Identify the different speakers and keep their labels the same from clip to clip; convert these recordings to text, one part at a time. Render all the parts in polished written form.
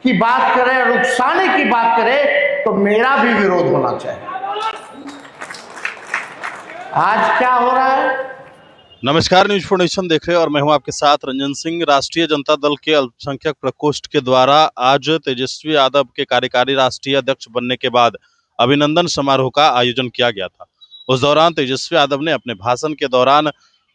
Speaker 1: की बात करे और उकसाने की बात करे तो मेरा भी विरोध होना चाहिए। आज क्या हो रहा है?
Speaker 2: नमस्कार, न्यूज फॉर नेशन देख रहे हैं और मैं हूं आपके साथ रंजन सिंह। राष्ट्रीय जनता दल के अल्पसंख्यक प्रकोष्ठ के द्वारा आज तेजस्वी यादव के कार्यकारी राष्ट्रीय अध्यक्ष बनने के बाद अभिनंदन समारोह का आयोजन किया गया था। उस दौरान तेजस्वी यादव ने अपने भाषण के दौरान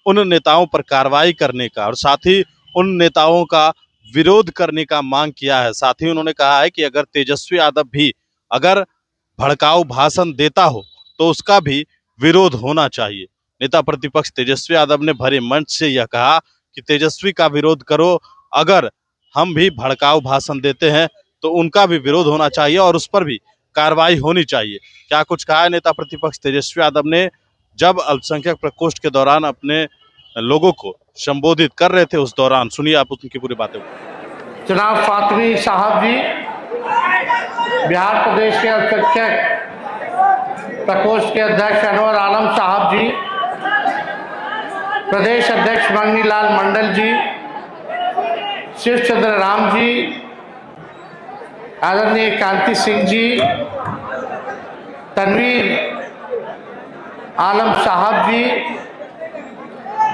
Speaker 2: उन नेताओं पर कार्रवाई करने का और साथ ही उन नेताओं का विरोध करने का मांग किया है। साथ ही उन्होंने कहा है कि अगर तेजस्वी यादव भी अगर भड़काऊ भाषण देता हो तो उसका भी विरोध होना चाहिए। नेता प्रतिपक्ष तेजस्वी यादव ने भरे मंच से यह कहा कि तेजस्वी का विरोध करो, अगर हम भी भड़काऊ भाषण देते हैं तो उनका भी विरोध होना चाहिए और उस पर भी कार्रवाई होनी चाहिए। क्या कुछ कहा है नेता प्रतिपक्ष तेजस्वी यादव ने जब अल्पसंख्यक प्रकोष्ठ के दौरान अपने लोगों को संबोधित कर रहे थे, उस दौरान सुनिए आप उनकी पूरी बातें।
Speaker 1: जनाब फातमी साहब जी, बिहार प्रदेश के अल्पसंख्यक प्रकोष्ठ के अध्यक्ष अनवर आलम साहब जी, प्रदेश अध्यक्ष मंगनी लाल मंडल जी, शिव चंद्र राम जी, आदरणीय कांति सिंह जी, तनवीर आलम साहब जी,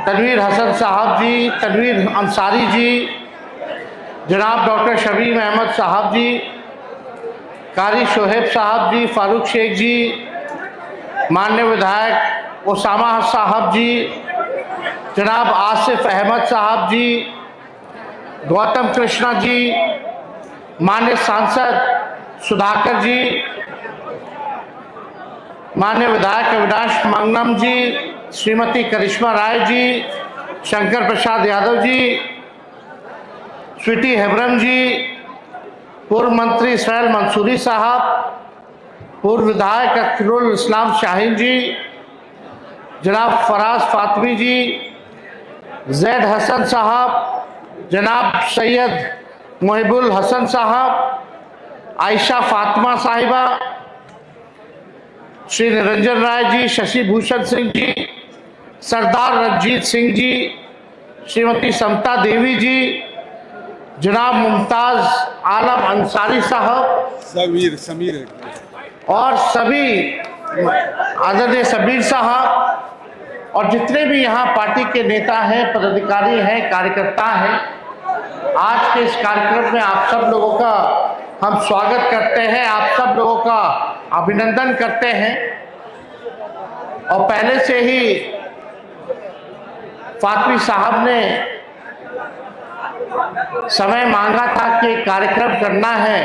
Speaker 1: तनवीर हसन साहब जी, तनवीर अंसारी जी, जनाब डॉक्टर शबीम अहमद साहब जी, कारी शोहेब साहब जी, फारूक शेख जी, माननीय विधायक ओसामा साहब जी, जनाब आसिफ अहमद साहब जी, गौतम कृष्णा जी, माननीय सांसद सुधाकर जी, माननीय विधायक अविनाश मंगनम जी, श्रीमती करिश्मा राय जी, शंकर प्रसाद यादव जी, स्वीटी हेब्रम जी, पूर्व मंत्री इसराइल मंसूरी साहब, पूर्व विधायक अख्तरुल इस्लाम शाहीन जी, जनाब फराज फातमी जी, जैद हसन साहब, जनाब सैयद मुहिबुल हसन साहब, आयशा फातिमा साहिबा, श्री निरंजन राय जी, शशि भूषण सिंह जी, सरदार रंजीत सिंह जी, श्रीमती समता देवी जी, जनाब मुमताज आलम अंसारी साहब, समीर और सभी आदरणीय सबीर साहब और जितने भी यहाँ पार्टी के नेता हैं, पदाधिकारी हैं, कार्यकर्ता हैं, आज के इस कार्यक्रम में आप सब लोगों का हम स्वागत करते हैं, आप सब लोगों का अभिनंदन करते हैं। और पहले से ही फातमी साहब ने समय मांगा था कि कार्यक्रम करना है,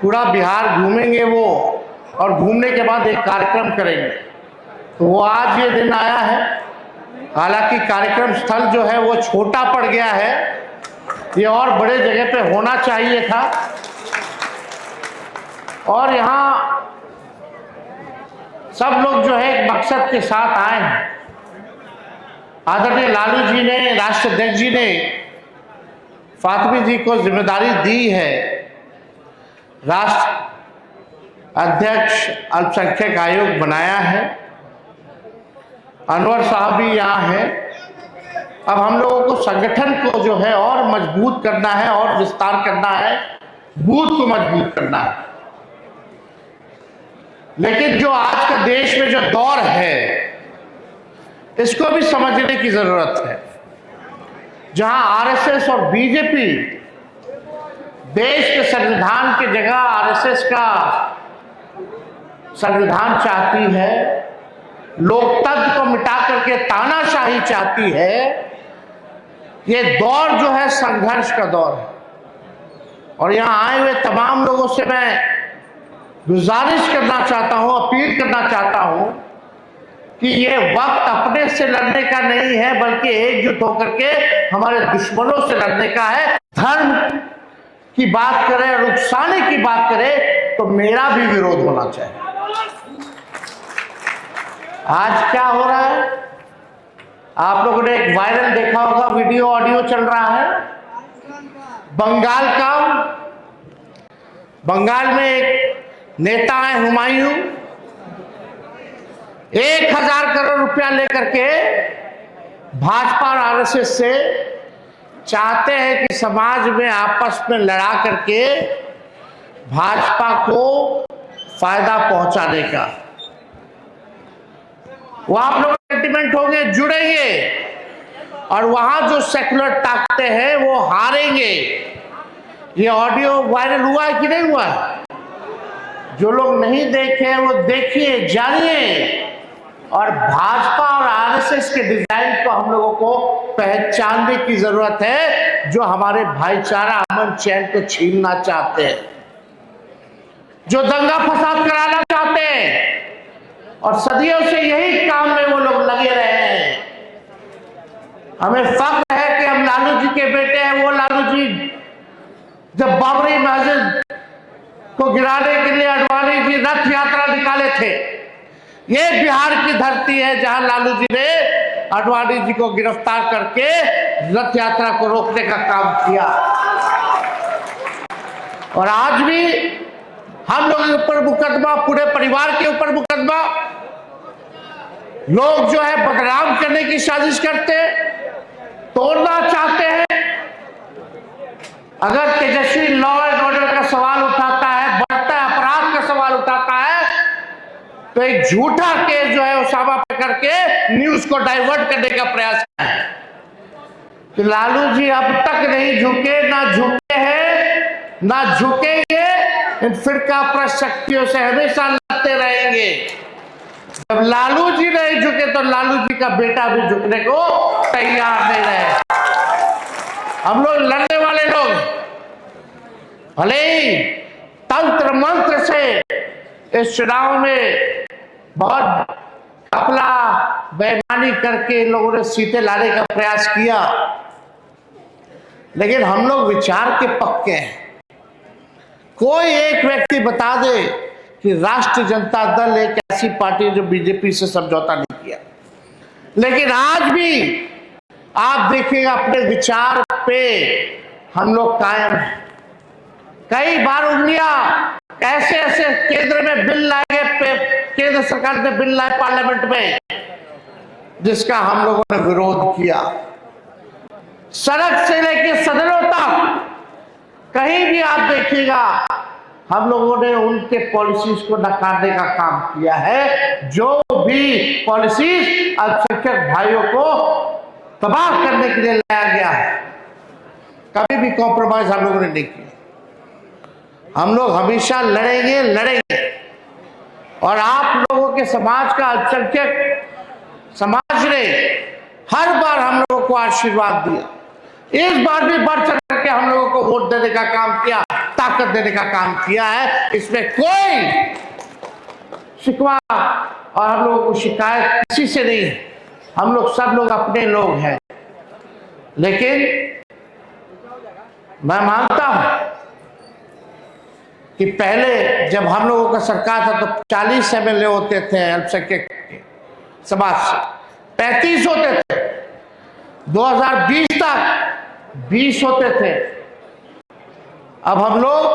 Speaker 1: पूरा बिहार घूमेंगे वो और घूमने के बाद एक कार्यक्रम करेंगे, तो वो आज ये दिन आया है। हालांकि कार्यक्रम स्थल जो है वो छोटा पड़ गया है, ये और बड़े जगह पे होना चाहिए था। और यहाँ सब लोग जो है एक मकसद के साथ आए हैं। आदरणीय लालू जी ने, राष्ट्रीय अध्यक्ष जी ने फातमी जी को जिम्मेदारी दी है, राष्ट्र अध्यक्ष अल्पसंख्यक आयोग बनाया है, अनवर साहब भी यहाँ है। अब हम लोगों को संगठन को जो है और मजबूत करना है और विस्तार करना है, बूथ को मजबूत करना है। लेकिन जो आज का देश में जो दौर है, इसको भी समझने की जरूरत है। जहां आरएसएस और बीजेपी देश के संविधान की जगह आरएसएस का संविधान चाहती है, लोकतंत्र को मिटा करके तानाशाही चाहती है, ये दौर जो है संघर्ष का दौर है। और यहां आए हुए तमाम लोगों से मैं गुजारिश करना चाहता हूं, अपील करना चाहता हूं कि ये वक्त अपने से लड़ने का नहीं है, बल्कि एकजुट होकर के हमारे दुश्मनों से लड़ने का है। धर्म की बात करे और उकसाने की बात करे तो मेरा भी विरोध होना चाहिए। आज क्या हो रहा है? आप लोगों ने एक वायरल देखा होगा, वीडियो ऑडियो चल रहा है बंगाल का। बंगाल में एक नेता है हुमायूं, 1000 करोड़ रुपया लेकर के भाजपा और आरएसएस से चाहते हैं कि समाज में आपस में लड़ा करके भाजपा को फायदा पहुंचाने का। वो आप लोग सेंटिमेंट होंगे, जुड़ेंगे और वहां जो सेकुलर ताकतें हैं वो हारेंगे। ये ऑडियो वायरल हुआ है कि नहीं हुआ है? जो लोग नहीं देखे हैं वो देखिए, जानिए। और भाजपा और आरएसएस के डिजाइन को हम लोगों को पहचानने की जरूरत है, जो हमारे भाईचारा अमन चैन को छीनना चाहते हैं, जो दंगा फसाद कराना चाहते हैं और सदियों से यही काम में वो लोग लगे रहे हैं। हमें फख्र है कि हम लालू जी के बेटे हैं। वो लालू जी जब बाबरी मस्जिद को गिराने के लिए आडवाणी जी रथ यात्रा निकाले थे, ये बिहार की धरती है जहां लालू जी ने आडवाणी जी को गिरफ्तार करके रथ यात्रा को रोकने का काम किया। और आज भी हम लोगों के ऊपर मुकदमा, पूरे परिवार के ऊपर मुकदमा, लोग जो है बदनाम करने की साजिश करते हैं, तोड़ना चाहते हैं। अगर तेजस्वी लॉ एंड ऑर्डर का सवाल उठाता है, बढ़ता अपराध का सवाल उठाता है, तो एक झूठा केस जो है उसामा पे करके न्यूज को डाइवर्ट करने का प्रयास किया है कि लालू जी अब तक नहीं झुके, ना झुके हैं, ना झुकेंगे। इन फिरका प्रस्त शक्तियों से हमेशा लड़ते रहेंगे। जब लालू जी नहीं झुके तो लालू जी का बेटा भी झुकने को तैयार नहीं रहे। हम लोग लड़ने वाले लोग, भले ही तंत्र मंत्र से इस चुनाव में बहुत कपला बेईमानी करके लोगों ने सीटें लाने का प्रयास किया, लेकिन हम लोग विचार के पक्के हैं। कोई एक व्यक्ति बता दे कि राष्ट्रीय जनता दल एक ऐसी पार्टी जो बीजेपी से समझौता नहीं किया, लेकिन आज भी आप देखिएगा अपने विचार पे हम लोग कायम हैं। कई बार उंगलियां ऐसे ऐसे केंद्र में बिल लाए, केंद्र सरकार ने बिल लाए पार्लियामेंट में, जिसका हम लोगों ने विरोध किया। सड़क से लेकर सदनों तक कहीं भी आप देखिएगा हम लोगों ने उनके पॉलिसीज को नकारने का काम किया है। जो भी पॉलिसीज अल्पसंख्यक भाइयों को तबाह करने के लिए लाया गया है, कभी भी कॉम्प्रोमाइज हम लोगों ने नहीं किया। हम लोग हमेशा लड़ेंगे। और आप लोगों के समाज का, अल्पसंख्यक समाज ने हर बार हम लोगों को आशीर्वाद दिया। इस बार भी बढ़ चढ़ करके हम लोगों को वोट देने का काम किया, ताकत देने का काम किया है। इसमें कोई शिकवा और हम लोगों को शिकायत किसी से नहीं है। हम लोग सब लोग अपने लोग हैं। लेकिन मैं मानता हूं कि पहले जब हम लोगों का सरकार था तो 40 MLA होते थे अल्पसंख्यक समाज से, 35 होते थे। 2020 तक 20 होते थे। अब हम लोग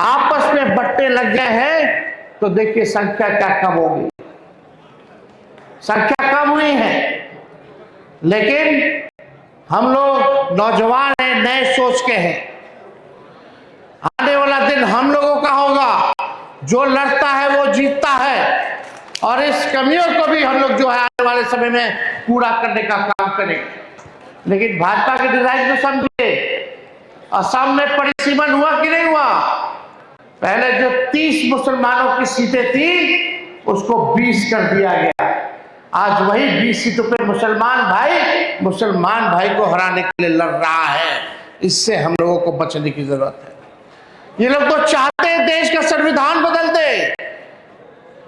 Speaker 1: आपस में बट्टे लग गए हैं, तो देखिए संख्या क्या कम होगी। संख्या कम हुई है, लेकिन हम लोग नौजवान हैं, नए सोच के हैं। आने वाला दिन हम लोगों का होगा। जो लड़ता है वो जीतता है, और इस कमियों को भी हम लोग जो है आने वाले समय में पूरा करने का काम करेंगे। लेकिन भाजपा के डिजाइन को समझिए। असम में परिसीमन हुआ कि नहीं हुआ? पहले जो 30 मुसलमानों की सीटें थी उसको 20 कर दिया गया। आज वही 20 सीटों पे मुसलमान भाई को हराने के लिए लड़ रहा है। इससे हम लोगों को बचने की जरूरत है। ये लोग तो चाहते हैं देश का संविधान बदल दे,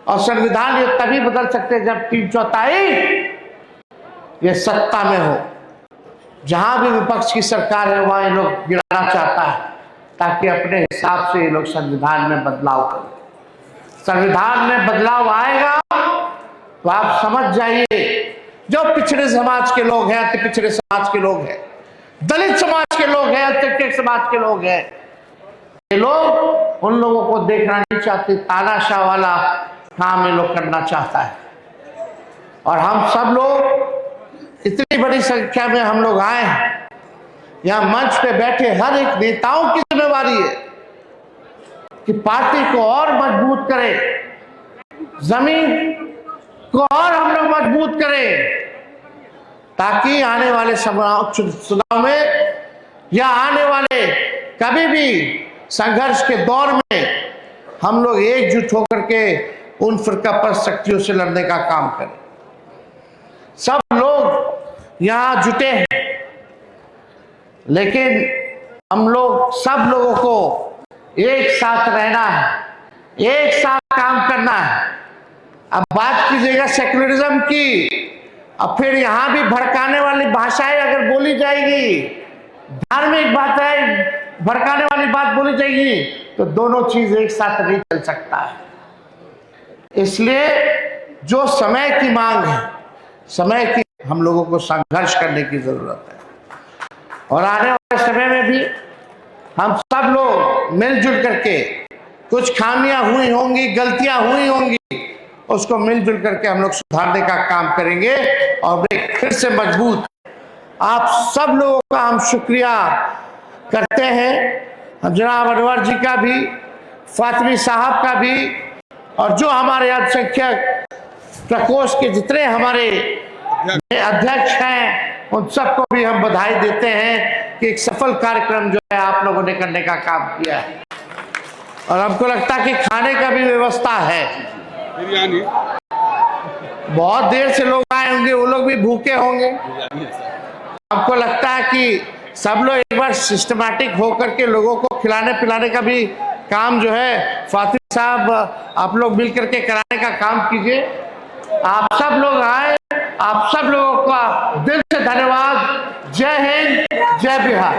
Speaker 1: और संविधान ये तभी बदल सकते हैं जब 3/4 ये सत्ता में हो। जहां भी विपक्ष की सरकार है वहां ये लोग गिराना चाहता है, ताकि अपने हिसाब से ये लोग संविधान में बदलाव करें। संविधान में बदलाव आएगा तो आप समझ जाइए, जो पिछड़े समाज के लोग हैं, अति पिछड़े समाज के लोग हैं, दलित समाज के लोग हैं, अल्पसंख्यक समाज के लोग हैं, ये लोग उन लोगों को देखना नहीं चाहते। तानाशाह वाला काम ये लोग करना चाहता है। और हम सब लोग इतनी बड़ी संख्या में हम लोग आए हैं, यहाँ मंच पे बैठे हर एक नेताओं की जिम्मेवारी है कि पार्टी को और मजबूत करें, जमीन को और हम लोग मजबूत करें, ताकि आने वाले चुनाव में या आने वाले कभी भी संघर्ष के दौर में हम लोग एकजुट होकर के उन फिरकापरस्त शक्तियों से लड़ने का काम करें। सब लोग यहां जुटे हैं, लेकिन हम लोग सब लोगों को एक साथ रहना है, एक साथ काम करना है। अब बात कीजिएगा सेक्युलरिज्म की, अब फिर यहां भी भड़काने वाली भाषाएं अगर बोली जाएगी, धार्मिक बातें भड़काने वाली बात बोली जाएगी, तो दोनों चीज एक साथ नहीं चल सकता है। इसलिए जो समय की मांग है, समय की हम लोगों को संघर्ष करने की जरूरत है, और आने वाले समय में भी हम सब लोग मिलजुल करके, कुछ खामियां हुई होंगी, गलतियां हुई होंगी, उसको मिलजुल करके हम लोग सुधारने का काम करेंगे और फिर से मजबूत। आप सब लोगों का हम शुक्रिया करते हैं, जनाब अनवर जी का भी, फातिमी साहब का भी, और जो हमारे अल्पसंख्यक प्रकोष्ठ के जितने हमारे अध्यक्ष हैं उन सबको भी हम बधाई देते हैं कि एक सफल कार्यक्रम जो है आप लोगों ने करने का काम किया है। और हमको लगता है कि खाने का भी व्यवस्था है,
Speaker 3: बिरयानी
Speaker 1: बहुत देर से लोग आए होंगे, वो लोग भी भूखे होंगे। हमको लगता है कि सब लोग एक बार सिस्टमैटिक होकर के लोगों को खिलाने पिलाने का भी काम जो है फातिमा साहब आप लोग मिल करके कराने का काम कीजिए। आप सब लोग आए, आप सब लोगों का दिल से धन्यवाद। जय हिंद, जय बिहार।